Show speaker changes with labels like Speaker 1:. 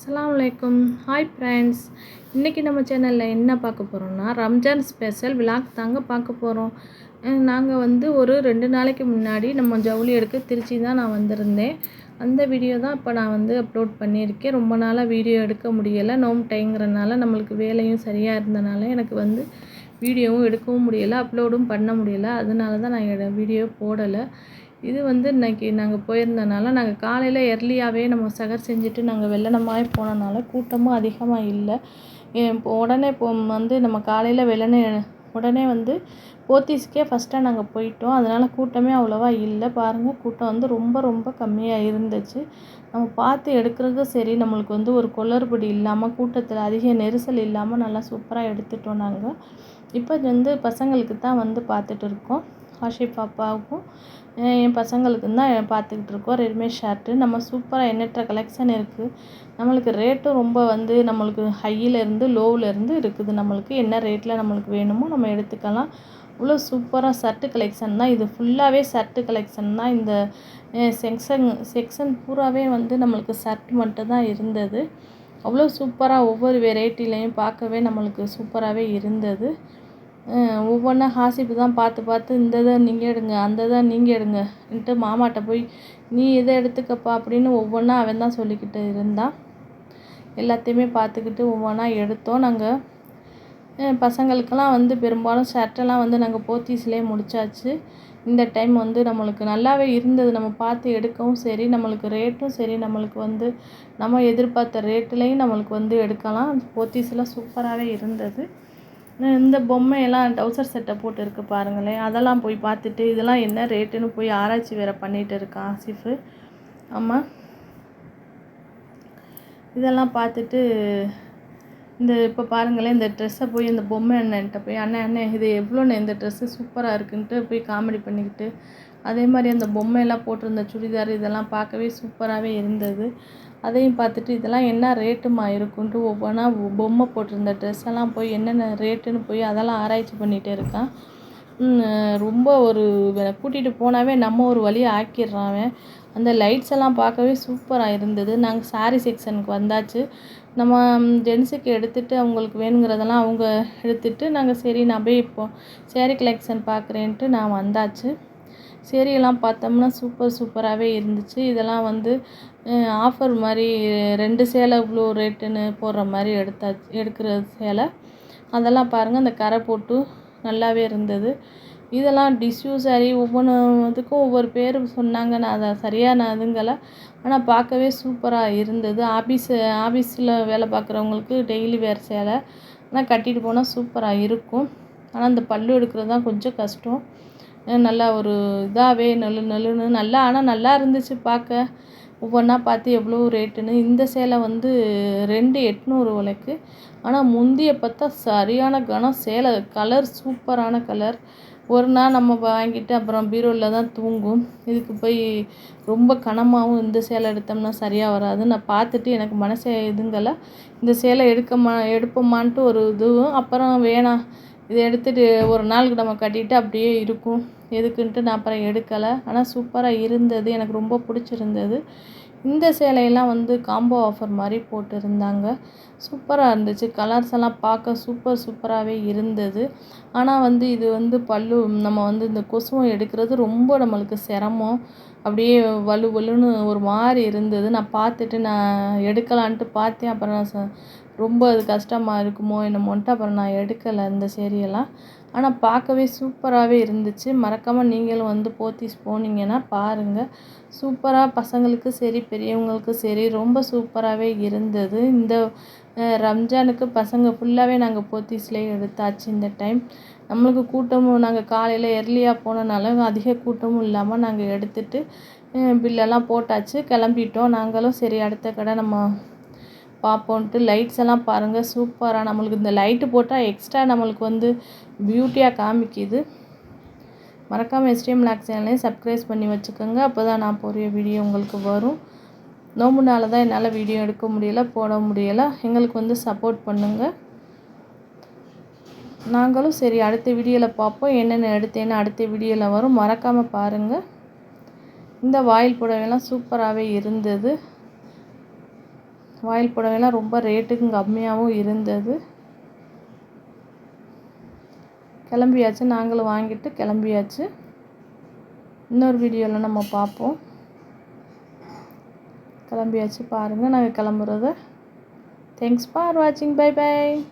Speaker 1: அஸ்ஸலாமு அலைக்கும். Hi friends, இன்றைக்கி நம்ம சேனலில் என்ன பார்க்க போகிறோம்னா ரம்ஜான் ஸ்பெஷல் விலாக் தாங்க பார்க்க போகிறோம். நாங்கள் வந்து ஒரு 2 நாளைக்கு முன்னாடி நம்ம ஜவுளி எடுக்க திருச்சி தான் நான் வந்திருந்தேன். அந்த வீடியோ தான் இப்போ நான் வந்து அப்லோட் பண்ணியிருக்கேன். ரொம்ப நாளாக வீடியோ எடுக்க முடியலை, நோம்பு டைங்கிறனால நம்மளுக்கு வேலையும் சரியாக இருந்தனால எனக்கு வந்து வீடியோவும் எடுக்கவும் முடியலை, அப்லோடும் பண்ண முடியலை. அதனால தான் நான் வீடியோ போடலை. இது வந்து இன்றைக்கி நாங்கள் போயிருந்தனால நாங்கள் காலையில் எர்லியாகவே நம்ம சகர் செஞ்சுட்டு நாங்கள் வெள்ளனமாகவே போனனால கூட்டமும் அதிகமாக இல்லை. இப்போ உடனே வந்து நம்ம காலையில் உடனே வந்து போத்தீஸ்க்கே ஃபஸ்ட்டாக நாங்கள் போயிட்டோம். அதனால் கூட்டமே அவ்வளோவா இல்லை. பாருங்கள், கூட்டம் வந்து ரொம்ப ரொம்ப கம்மியாக இருந்துச்சு. நம்ம பார்த்து எடுக்கிறதும் சரி, நம்மளுக்கு வந்து ஒரு குளறுபடி இல்லாமல் கூட்டத்தில் அதிக நெரிசல் இல்லாமல் நல்லா சூப்பராக எடுத்துட்டோம். நாங்கள் இப்போ வந்து பசங்களுக்கு தான் வந்து பார்த்துட்டு இருக்கோம். ஆஷிப் பாப்பாவுக்கும் என் பசங்களுக்கும் தான் பார்த்துக்கிட்டு இருக்கோம். ரெடிமேட் ஷர்ட்டு நம்ம சூப்பராக எண்ணற்ற கலெக்ஷன் இருக்குது. நம்மளுக்கு ரேட்டும் ரொம்ப வந்து நம்மளுக்கு ஹையிலேருந்து லோவிலேருந்து இருக்குது. நம்மளுக்கு என்ன ரேட்டில் நம்மளுக்கு வேணுமோ நம்ம எடுத்துக்கலாம். இவ்வளோ சூப்பராக ஷர்ட்டு கலெக்ஷன் தான். இது ஃபுல்லாகவே ஷர்ட்டு கலெக்ஷன் தான். இந்த செக்ஷன் பூராவே வந்து நம்மளுக்கு ஷர்ட் மட்டும் தான் இருந்தது. அவ்வளோ சூப்பராக ஒவ்வொரு வெரைட்டிலையும் பார்க்கவே நம்மளுக்கு சூப்பராகவே இருந்தது. ஒவ்வொன்றா ஹாசிப்பு தான் பார்த்து இந்த இதை நீங்கள் எடுங்க, அந்த இதை நீங்கள் எடுங்கன்ட்டு மாமாட்ட போய் நீ இதை எடுத்துக்கப்பா அப்படின்னு ஒவ்வொன்றா அவன் தான் சொல்லிக்கிட்டு இருந்தான். எல்லாத்தையுமே பார்த்துக்கிட்டு ஒவ்வொன்றா எடுத்தோம். நாங்கள் பசங்களுக்கெல்லாம் வந்து பெரும்பாலும் ஷர்ட்டெல்லாம் வந்து நாங்கள் போத்தீஸ்லேயே முடித்தாச்சு. இந்த டைம் வந்து நம்மளுக்கு நல்லாவே இருந்தது. நம்ம பார்த்து எடுக்கவும் சரி, நம்மளுக்கு ரேட்டும் சரி, நம்மளுக்கு வந்து நம்ம எதிர்பார்த்த ரேட்டுலேயும் நம்மளுக்கு வந்து எடுக்கலாம். போத்தீஸில் சூப்பராகவே இருந்தது. இந்த பொம்மையெல்லாம் டவுசர் செட்டை போட்டு இருக்குது பாருங்களேன். அதெல்லாம் போய் பார்த்துட்டு இதெல்லாம் என்ன ரேட்டுன்னு போய் ஆராய்ச்சி வேறு பண்ணிகிட்டு இருக்கான் ஆசிஃபு. ஆமாம், இதெல்லாம் பார்த்துட்டு இப்போ பாருங்களேன், இந்த ட்ரெஸ்ஸை போய் இந்த பொம்மை அண்ணன்ட்ட போய் அண்ணன் இது எவ்வளோண்ணே, இந்த ட்ரெஸ்ஸு சூப்பராக இருக்குன்ட்டு போய் காமெடி பண்ணிக்கிட்டு, அதே மாதிரி அந்த பொம்மையெல்லாம் போட்டிருந்த சுடிதார் இதெல்லாம் பார்க்கவே சூப்பராகவே இருந்தது. அதையும் பார்த்துட்டு இதெல்லாம் என்ன ரேட்டுமா இருக்குன்ட்டு ஒவ்வொன்றா பொம்மை போட்டிருந்த ட்ரெஸ்ஸெல்லாம் போய் என்னென்ன ரேட்டுன்னு போய் அதெல்லாம் ஆராய்ச்சி பண்ணிகிட்டே இருக்கான். ரொம்ப ஒரு கூட்டிகிட்டு போனாவே நம்ம ஒரு வழியை ஆக்கிடுறான் அவன். அந்த லைட்ஸ் எல்லாம் பார்க்கவே சூப்பராக இருந்தது. நாங்கள் சாரீ செக்ஷனுக்கு வந்தாச்சு. நம்ம ஜென்ஸுக்கு எடுத்துகிட்டு அவங்களுக்கு வேணுங்கிறதெல்லாம் அவங்க எடுத்துகிட்டு நாங்கள் சரி நான் போய் இப்போது சேரீ கலெக்ஷன் பார்க்குறேன்ட்டு நான் வந்தாச்சு. சேரீயெல்லாம் பார்த்தோம்னா சூப்பராகவே இருந்துச்சு. இதெல்லாம் வந்து ஆஃபர் மாதிரி 2 சேலை இவ்வளோ ரேட்டுன்னு போடுற மாதிரி எடுக்கிற சேலை. அதெல்லாம் பாருங்கள், அந்த கரை போட்டு நல்லாவே இருந்தது. இதெல்லாம் டிஷ்யூ சாரீ, ஒவ்வொன்றுத்துக்கும் ஒவ்வொரு பேர் சொன்னாங்க. நான் அதை சரியாக நான் இதுங்கலை, ஆனால் பார்க்கவே சூப்பராக இருந்தது. ஆஃபீஸில் வேலை பார்க்குறவங்களுக்கு டெய்லி வேர் சேலை, ஆனால் கட்டிட்டு போனால் சூப்பராக இருக்கும். ஆனால் அந்த பல்லு எடுக்கிறது தான் கொஞ்சம் கஷ்டம். நல்லா ஒரு இதாகவே நெல்லுன்னு நல்லா, ஆனால் நல்லா இருந்துச்சு பார்க்க. ஒவ்வொன்றா பார்த்து எவ்வளோ ரேட்டுன்னு. இந்த சேலை வந்து 2,800 விலைக்கு. ஆனால் முந்தியை பார்த்தா சரியான கனம். சேலை கலர் சூப்பரான கலர். ஒரு நாள் நம்ம வாங்கிட்டு அப்புறம் பீரோவில் தான் தூங்கும். இதுக்கு போய் ரொம்ப கனமாகவும் இந்த சேலை எடுத்தோம்னா சரியாக வராது. நான் பார்த்துட்டு எனக்கு மனசே இதுங்கலை. இந்த சேலை எடுப்போமான்ட்டு ஒரு இதுவும், அப்புறம் வேணாம் இதை எடுத்துகிட்டு ஒரு நாளுக்கு நம்ம கட்டிட்டு அப்படியே இருக்கும் எதுக்குன்ட்டு நான் அப்புறம் எடுக்கலை. ஆனால் சூப்பராக இருந்தது, எனக்கு ரொம்ப பிடிச்சிருந்தது. இந்த சேலையெல்லாம் வந்து காம்போ ஆஃபர் மாதிரி போட்டிருந்தாங்க. சூப்பராக இருந்துச்சு. கலர்ஸ் எல்லாம் பார்க்க சூப்பராகவே இருந்தது. ஆனால் வந்து இது வந்து பல்லு நம்ம வந்து இந்த கொசுவம் எடுக்கிறது ரொம்ப நம்மளுக்கு சிரமம். அப்படியே வலுன்னு ஒரு மாதிரி இருந்தது. நான் பார்த்துட்டு நான் எடுக்கலான்ட்டு பார்த்தேன். அப்புறம் நான் ரொம்ப அது கஷ்டமாக இருக்குமோ என்னமோன்ட்டு அப்புறம் நான் எடுக்கலை இந்த சேரீயெல்லாம். ஆனால் பார்க்கவே சூப்பராகவே இருந்துச்சு. மறக்காமல் நீங்களும் வந்து போத்தீஸ் போனீங்கன்னா பாருங்கள். சூப்பராக பசங்களுக்கு சரி பெரியவங்களுக்கும் சரி ரொம்ப சூப்பராகவே இருந்தது. இந்த ரம்ஜானுக்கு பசங்க ஃபுல்லாகவே நாங்கள் போத்தீஸ்லேயே எடுத்தாச்சு. இந்த டைம் நம்மளுக்கு கூட்டமும் நாங்கள் காலையில் எர்லியாக போனனால அதிக கூட்டமும் இல்லாமல் நாங்கள் எடுத்துகிட்டு பில்லெல்லாம் போட்டாச்சு, கிளம்பிட்டோம். நாங்களும் சரி அடுத்த கடை நம்ம பார்ப்போன்ட்டு. லைட்ஸ் எல்லாம் பாருங்கள் சூப்பராக. நம்மளுக்கு இந்த லைட்டு போட்டால் எக்ஸ்ட்ரா நம்மளுக்கு வந்து பியூட்டியாக காமிக்குது. மறக்காமல் எஸ்டிஎம் லாக் சேனலையும் சப்ஸ்கிரைப் பண்ணி வச்சுக்கோங்க. அப்போ தான் நான் போகிற வீடியோ உங்களுக்கு வரும். நோம்புனால தான் என்னால் வீடியோ எடுக்க முடியலை, போட முடியலை. எங்களுக்கு வந்து சப்போர்ட் பண்ணுங்கள். நாங்களும் சரி அடுத்த வீடியோவில் பார்ப்போம். என்னென்ன எடுத்தேன்னு அடுத்த வீடியோவில் வரும், மறக்காமல் பாருங்கள். இந்த வாயில் புடவைலாம் சூப்பராகவே இருந்தது. வாயில் புடவைலாம் ரொம்ப ரேட்டுக்கும் கம்மியாகவும் இருந்தது. கிளம்பியாச்சு, நாங்களும் வாங்கிட்டு கிளம்பியாச்சு. இன்னொரு வீடியோவில் நம்ம பார்ப்போம். கிளம்பியாச்சு பாருங்கள் நாங்கள் கிளம்புறத. தேங்க்ஸ் ஃபார் வாட்சிங். Bye by.